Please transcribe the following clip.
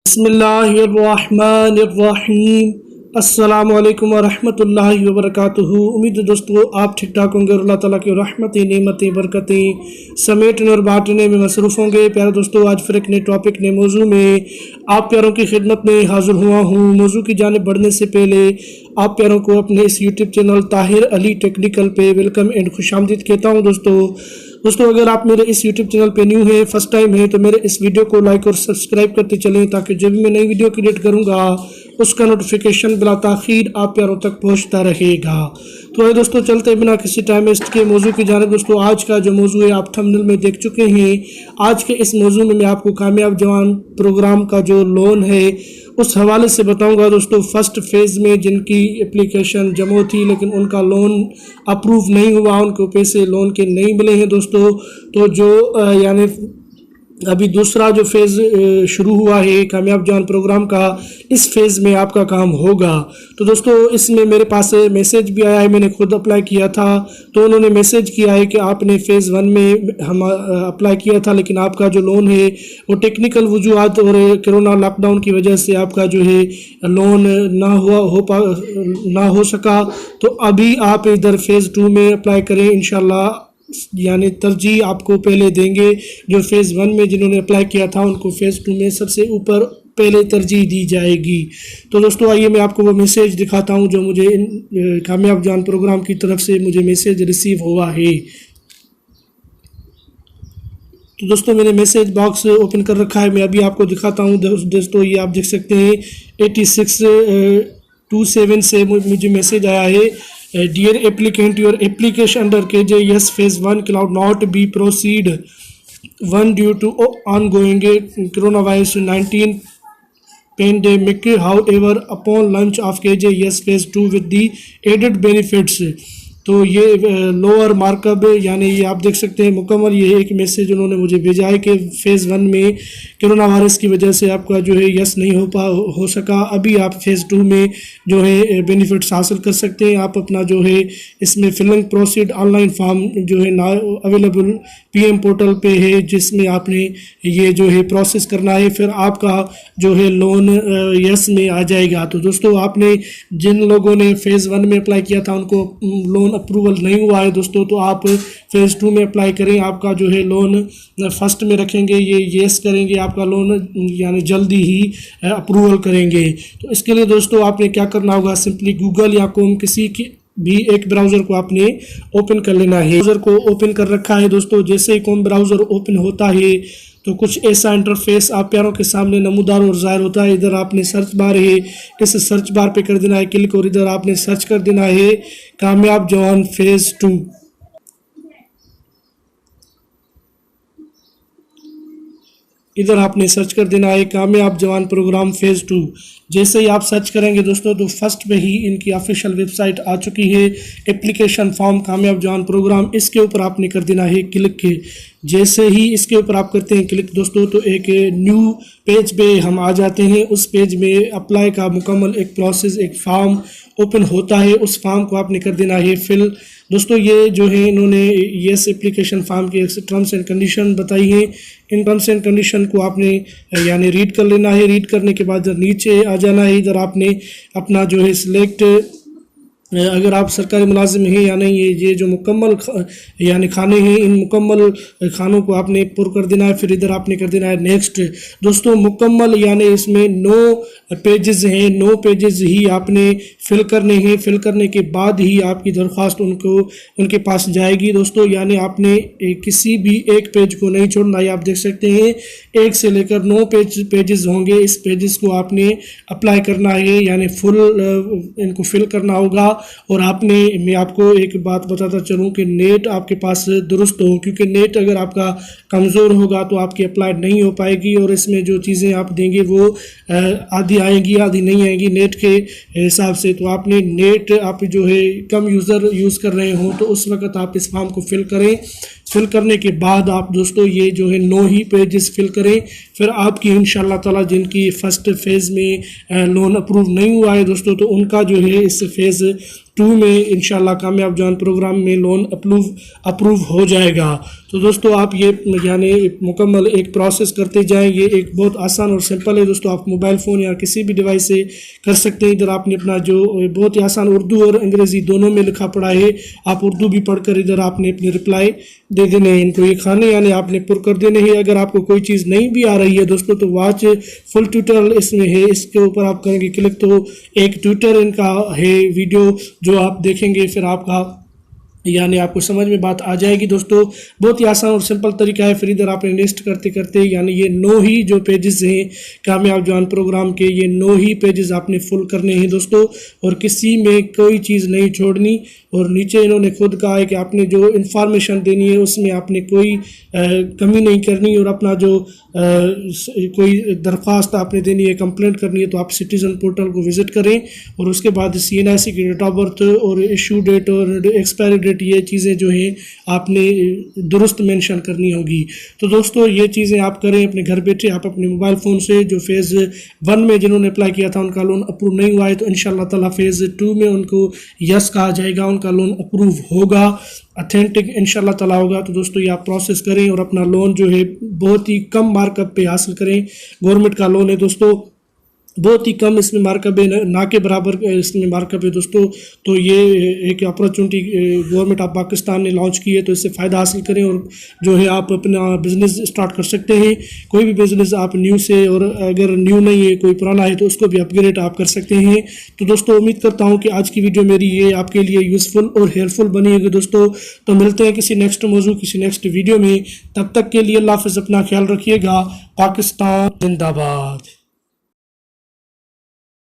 बिस्मिल्लाहिर्रहमानिर्रहीम। अस्सलामु अलैकुम वरहमतुल्लाहि वबरकातुहू। उम्मीद है दोस्तों आप ठीक ठाक होंगे और अल्लाह ताला की रहमतें नेमतें बरकतें समेटने और बांटने में मसरूफ़ होंगे। प्यारे दोस्तों, आज फिर एक नए टॉपिक नए मौजू में आप प्यारों की खिदमत में हाजिर हुआ हूँ। मौजू की जानिब बढ़ने से पहले आप प्यारों को अपने इस YouTube channel Tahir Ali technical पे वेलकम एंड खुशामदीद कहता हूँ। दोस्तों अगर आप मेरे इस यूट्यूब चैनल पे न्यू हैं, फर्स्ट टाइम है, तो मेरे इस वीडियो को लाइक और सब्सक्राइब करते चलें ताकि जब भी मैं नई वीडियो क्रिएट करूँगा उसका नोटिफिकेशन बिला ताखीर आप प्यारों तक पहुँचता रहेगा। तो आइए दोस्तों, चलते बिना किसी टाइम वेस्ट के मौजू की जानिब। दोस्तों आज का जो मौजू है आप थंबनेल में देख चुके हैं। आज के इस मौजू में मैं आपको कामयाब जवान प्रोग्राम का जो लोन है उस हवाले से बताऊंगा। दोस्तों फर्स्ट फेज़ में जिनकी एप्लीकेशन जमा थी लेकिन उनका लोन अप्रूव नहीं हुआ, उनको पैसे लोन के नहीं मिले हैं दोस्तों। तो जो यानी अभी दूसरा जो फेज़ शुरू हुआ है कामयाब जवान प्रोग्राम का, इस फेज़ में आपका काम होगा। तो दोस्तों इसमें मेरे पास मैसेज भी आया है, मैंने खुद अप्लाई किया था तो उन्होंने मैसेज किया है कि आपने फ़ेज़ 1 में हम अप्लाई किया था लेकिन आपका जो लोन है वो टेक्निकल वजूहात और कोरोना लॉकडाउन की वजह से आपका जो है लोन ना हो सका। तो अभी आप इधर फ़ेज़ 2 में अप्लाई करें, इंशाल्लाह यानी तरजीह आपको पहले देंगे। जो फ़ेज़ 1 में जिन्होंने अप्लाई किया था उनको फ़ेज़ 2 में सबसे ऊपर पहले तरजीह दी जाएगी। तो दोस्तों आइए मैं आपको वो मैसेज दिखाता हूं जो मुझे कामयाब जान प्रोग्राम की तरफ से मुझे मैसेज रिसीव हुआ है। तो दोस्तों मैंने मैसेज बॉक्स ओपन कर रखा है, मैं अभी आपको दिखाता हूं। दोस्तों ये आप देख सकते हैं 8627 से मुझे मैसेज आया है। Dear applicant, your application under KJS Phase 1 cannot not be proceed 1 due to ongoing coronavirus-19 pandemic. However, upon launch of KJS Phase 2 with the added benefits, तो ये लोअर मार्कअप यानी ये आप देख सकते हैं मुकम्मल ये एक मैसेज उन्होंने मुझे भेजा है कि फ़ेज़ 1 में कोरोना वायरस की वजह से आपका जो है यस नहीं हो सका। अभी आप फ़ेज़ 2 में जो है बेनिफिट्स हासिल कर सकते हैं। आप अपना जो है इसमें फिलिंग प्रोसीड ऑनलाइन फॉर्म जो है ना अवेलेबल PM पोर्टल पे है, जिसमें आपने ये जो है प्रोसेस करना है, फिर आपका जो है लोन यस में आ जाएगा। तो दोस्तों आपने जिन लोगों ने फ़ेज़ 1 में अप्लाई किया था उनको लोन अप्रूवल नहीं हुआ है दोस्तों, तो आप फ़ेज़ 2 में अप्लाई करें। आपका जो है लोन फर्स्ट में रखेंगे, ये येस करेंगे, आपका लोन यानी जल्दी ही अप्रूवल करेंगे। तो इसके लिए दोस्तों आपने क्या करना होगा, सिंपली गूगल या क्रोम किसी की भी एक ब्राउज़र को आपने ओपन कर लेना है। ब्राउज़र को ओपन कर रखा है दोस्तों, जैसे ही क्रोम ब्राउज़र ओपन होता है तो कुछ ऐसा इंटरफेस आप प्यारों के सामने नमूदार और ज़ाहिर होता है। इधर आपने सर्च बार है, इस सर्च बार पे कर देना है क्लिक और इधर आपने सर्च कर देना है कामयाब जवान फ़ेज़ 2। इधर आपने सर्च कर देना है कामयाब जवान प्रोग्राम फ़ेज़ 2। जैसे ही आप सर्च करेंगे दोस्तों तो फर्स्ट पे ही इनकी ऑफिशियल वेबसाइट आ चुकी है, एप्लीकेशन फॉर्म कामयाब जवान प्रोग्राम, इसके ऊपर आपने कर देना है क्लिक। जैसे ही इसके ऊपर आप करते हैं क्लिक दोस्तों तो एक न्यू पेज पे हम आ जाते हैं। उस पेज में अप्लाई का मुकम्मल एक प्रोसेस, एक फॉर्म ओपन होता है, उस फॉर्म को आपने कर देना है फिल। दोस्तों ये जो है इन्होंने येस एप्लीकेशन फॉर्म के टर्म्स एंड कंडीशन बताई है, इन टर्म्स एंड कंडीशन को आपने यानी रीड कर लेना है। रीड करने के बाद नीचे आ जाना है, इधर आपने अपना जो है सिलेक्ट, अगर आप सरकारी मुलाजिम हैं या नहीं, ये जो मुकम्मल यानी खाने हैं, इन मुकम्मल खानों को आपने पुर कर देना है। फिर इधर आपने कर देना है नेक्स्ट। दोस्तों मुकम्मल यानी इसमें 9 पेजेस हैं, 9 पेजेस ही आपने फिल करने हैं। फिल करने के बाद ही आपकी दरख्वास्त उनके पास जाएगी दोस्तों। यानी आपने किसी भी एक पेज को नहीं छोड़ना है। आप देख सकते हैं 1 से लेकर 9 पेजेस होंगे, इस पेजेस को आपने अप्लाई करना है, यानी फुल इनको फिल करना होगा। और आपने, मैं आपको एक बात बताता चलूँ कि नेट आपके पास दुरुस्त हो, क्योंकि नेट अगर आपका कमज़ोर होगा तो आपकी अप्लाई नहीं हो पाएगी और इसमें जो चीज़ें आप देंगे वो आधी आएंगी आधी नहीं आएंगी नेट के हिसाब से। तो आपने नेट आप जो है कम यूज़र यूज़ कर रहे हो तो उस वक्त आप इस फॉर्म को फिल करें। फिल करने के बाद आप दोस्तों ये जो है 9 ही पेजेस फिल करें, फिर आपकी इंशाल्लाह ताला जिनकी फ़र्स्ट फेज़ में लोन अप्रूव नहीं हुआ है दोस्तों तो उनका जो है इस फेज़ 2 में इंशाल्लाह कामयाब जवान प्रोग्राम में लोन अप्रूव हो जाएगा। तो दोस्तों आप ये यानी मुकम्मल एक प्रोसेस करते जाएं। ये एक बहुत आसान और सिंपल है दोस्तों, आप मोबाइल फ़ोन या किसी भी डिवाइस से कर सकते हैं। इधर आपने अपना जो बहुत ही आसान उर्दू और अंग्रेज़ी दोनों में लिखा पड़ा है, आप उर्दू भी पढ़कर इधर आपने अपने रिप्लाई दे देने हैं इनको, ये खाने यानी आपने पुर कर देने हैं। अगर आपको कोई चीज़ नहीं भी आ रही है दोस्तों तो वॉच फुल ट्यूटोरियल इसमें है, इसके ऊपर आप करेंगे क्लिक तो एक ट्यूटर इनका है वीडियो जो आप देखेंगे, फिर आपका यानी आपको समझ में बात आ जाएगी। दोस्तों बहुत ही आसान और सिंपल तरीका है। फिर इधर आपने नेक्स्ट करते करते यानी ये 9 ही जो पेजेस हैं कामयाब जवान प्रोग्राम के, ये 9 ही पेजेस आपने फुल करने हैं दोस्तों, और किसी में कोई चीज़ नहीं छोड़नी। और नीचे इन्होंने खुद कहा है कि आपने जो इन्फॉर्मेशन देनी है उसमें आपने कोई कमी नहीं करनी, और अपना जो कोई दरख्वास्त आपने देनी है, कंप्लेंट करनी है, तो आप सिटीज़न पोर्टल को विज़िट करें। और उसके बाद CNIC की डेट ऑफ बर्थ और इशू डेट और एक्सपायरी डेट, ये चीज़ें जो हैं आपने दुरुस्त मेंशन करनी होगी। तो दोस्तों ये चीज़ें आप करें अपने घर बैठे। आप अपने मोबाइल फ़ोन से जो फ़ेज़ 1 में जिन्होंने अप्लाई किया था उनका लोन अप्रूव नहीं हुआ है, तो इंशाल्लाह ताला फ़ेज़ 2 में उनको यस कहा जाएगा, उनका लोन अप्रूव होगा, अथेंटिक इंशाल्लाह ताला होगा। तो दोस्तों ये आप प्रोसेस करें और अपना लोन जो है बहुत ही कम मार्कअप पे हासिल करें। गवर्नमेंट का लोन है दोस्तों, बहुत ही कम इसमें मार्कअप है, ना के बराबर इसमें मार्कअप है दोस्तों। तो ये एक अपॉर्चुनिटी गवर्नमेंट ऑफ पाकिस्तान ने लॉन्च की है, तो इससे फ़ायदा हासिल करें और जो है आप अपना बिज़नेस स्टार्ट कर सकते हैं। कोई भी बिज़नेस आप न्यू से, और अगर न्यू नहीं है कोई पुराना है तो उसको भी अपग्रेड आप कर सकते हैं। तो दोस्तों उम्मीद करता हूँ कि आज की वीडियो मेरी ये आपके लिए यूज़फुल और हेल्पफुल बनी होगी दोस्तों। तो मिलते हैं किसी नेक्स्ट मौजू, किसी नेक्स्ट वीडियो में। तब तक के लिए अल्लाह हाफ़िज़, अपना ख्याल रखिएगा। पाकिस्तान जिंदाबाद।